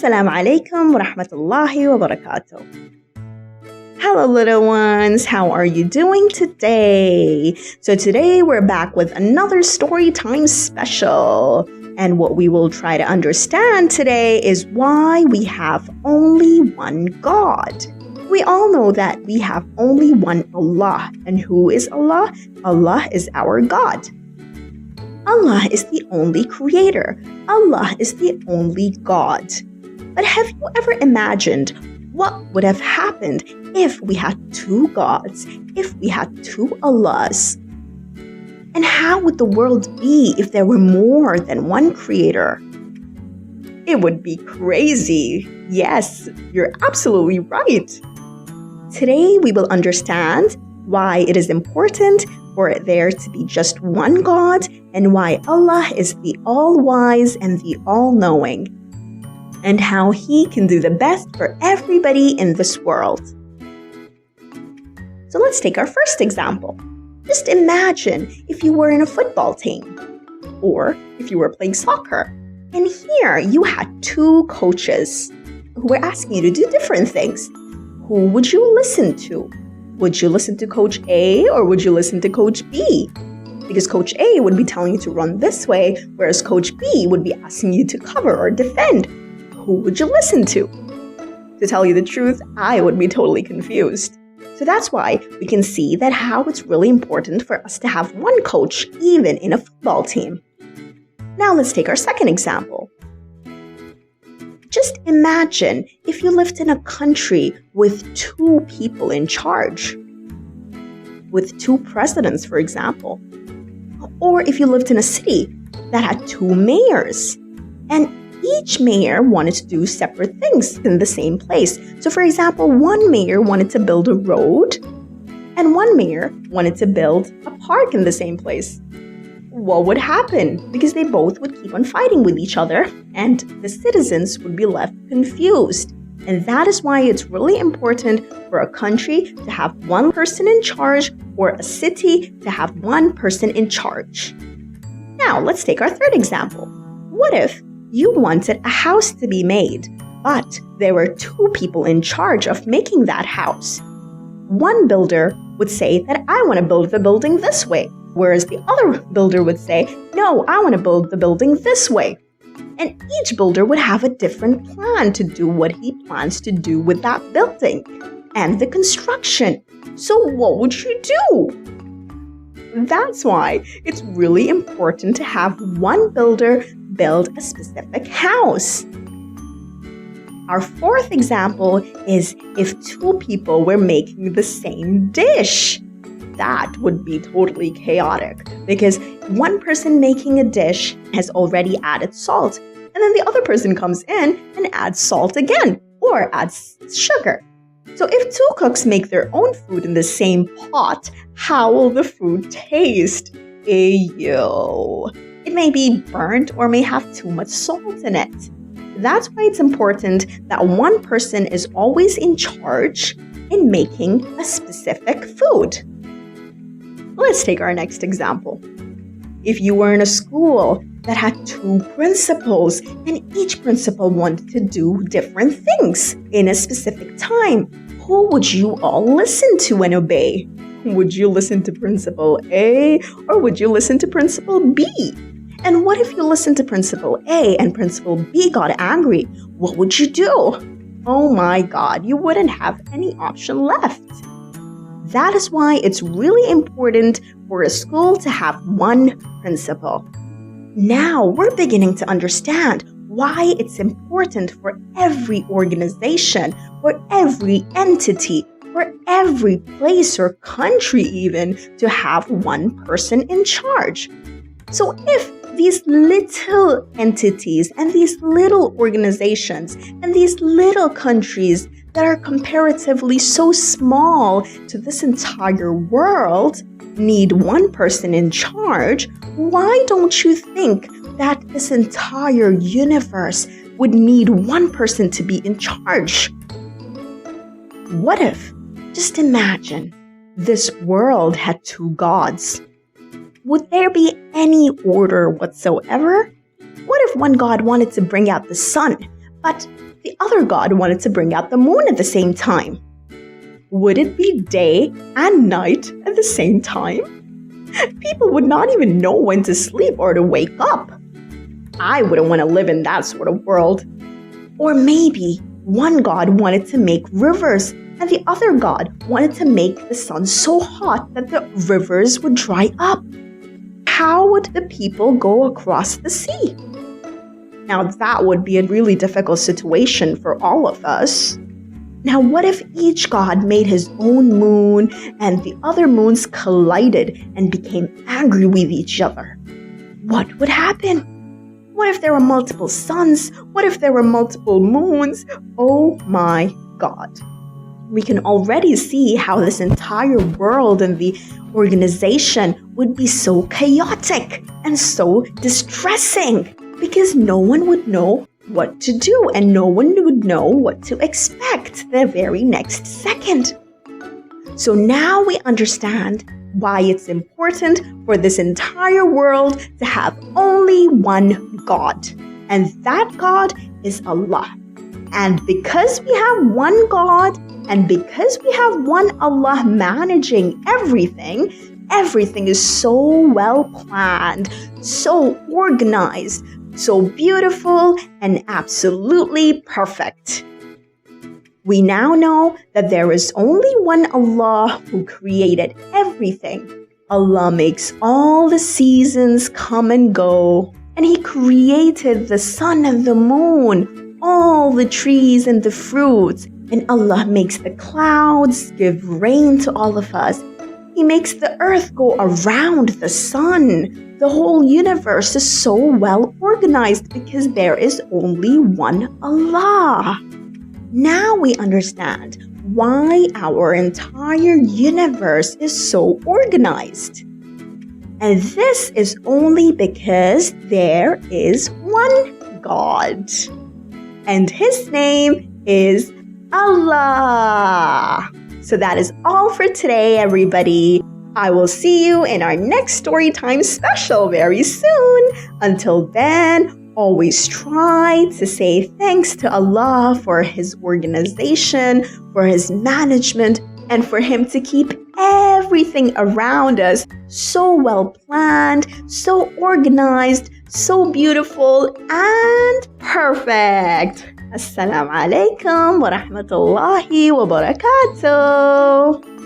Assalamu alaikum wa rahmatullahi wa barakatuh. Hello little ones, how are you doing today? So today we're back with another story time special. And what we will try to understand today is why we have only one God. We all know that we have only one Allah. And who is Allah? Allah is our God. Allah is the only creator. Allah is the only God. But have you ever imagined what would have happened if we had two gods, if we had two Allahs? And how would the world be if there were more than one creator? It would be crazy. Yes, you're absolutely right. Today we will understand why it is important for there to be just one God and why Allah is the all-wise and the all-knowing, and how He can do the best for everybody in this world. So let's take our first example. Just imagine if you were in a football team, or if you were playing soccer, and here you had two coaches who were asking you to do different things. Who would you listen to? Would you listen to Coach A or would you listen to Coach B? Because Coach A would be telling you to run this way, whereas Coach B would be asking you to cover or defend. Who would you listen to? To tell you the truth, I would be totally confused. So that's why we can see that how it's really important for us to have one coach, even in a football team. Now let's take our second example. Just imagine if you lived in a country with two people in charge, with two presidents, for example. Or if you lived in a city that had two mayors, and each mayor wanted to do separate things in the same place. So for example, one mayor wanted to build a road, and one mayor wanted to build a park in the same place. What would happen? Because they both would keep on fighting with each other, and the citizens would be left confused. And that is why it's really important for a country to have one person in charge, or a city to have one person in charge. Now, let's take our third example. What if you wanted a house to be made, but there were two people in charge of making that house? One builder would say that I want to build the building this way, whereas the other builder would say, no, I want to build the building this way. And each builder would have a different plan to do what he plans to do with that building and the construction. So what would you do? That's why it's really important to have one builder build a specific house. Our fourth example is if two people were making the same dish. That would be totally chaotic because one person making a dish has already added salt, and then the other person comes in and adds salt again or adds sugar. So if two cooks make their own food in the same pot, how will the food taste? Ayo. It may be burnt or may have too much salt in it. That's why it's important that one person is always in charge in making a specific food. Let's take our next example. If you were in a school that had two principals and each principal wanted to do different things in a specific time, who would you all listen to and obey? Would you listen to Principal A or would you listen to Principal B? And what if you listened to Principal A and Principal B got angry? What would you do? Oh my God, you wouldn't have any option left. That is why it's really important for a school to have one principal. Now we're beginning to understand why it's important for every organization, for every entity, for every place or country even to have one person in charge. So if these little entities and these little organizations and these little countries that are comparatively so small to this entire world need one person in charge, why don't you think that this entire universe would need one person to be in charge? What if, just imagine, this world had two gods? Would there be any order whatsoever? What if one god wanted to bring out the sun, but the other god wanted to bring out the moon at the same time? Would it be day and night at the same time? People would not even know when to sleep or to wake up. I wouldn't want to live in that sort of world. Or maybe one god wanted to make rivers and the other god wanted to make the sun so hot that the rivers would dry up. How would the people go across the sea? Now that would be a really difficult situation for all of us. Now what if each god made his own moon and the other moons collided and became angry with each other? What would happen? What if there were multiple suns? What if there were multiple moons? Oh my God. We can already see how this entire world and the organization would be so chaotic and so distressing because no one would know what to do and no one would know what to expect the very next second. So now we understand why it's important for this entire world to have only one God, and that God is Allah. And because we have one God and because we have one Allah managing everything, everything is so well planned, so organized, so beautiful, and absolutely perfect. We now know that there is only one Allah who created everything. Allah makes all the seasons come and go, and He created the sun and the moon, all the trees and the fruits, and Allah makes the clouds give rain to all of us. He makes the earth go around the sun. The whole universe is so well organized because there is only one Allah. Now we understand why our entire universe is so organized. And this is only because there is one God. And His name is Allah. So that is all for today, everybody. I will see you in our next Storytime special very soon. Until then, always try to say thanks to Allah for His organization, for His management, and for Him to keep everything around us so well planned, so organized, so beautiful, and perfect. Assalamu alaikum wa rahmatullahi wa barakatuh.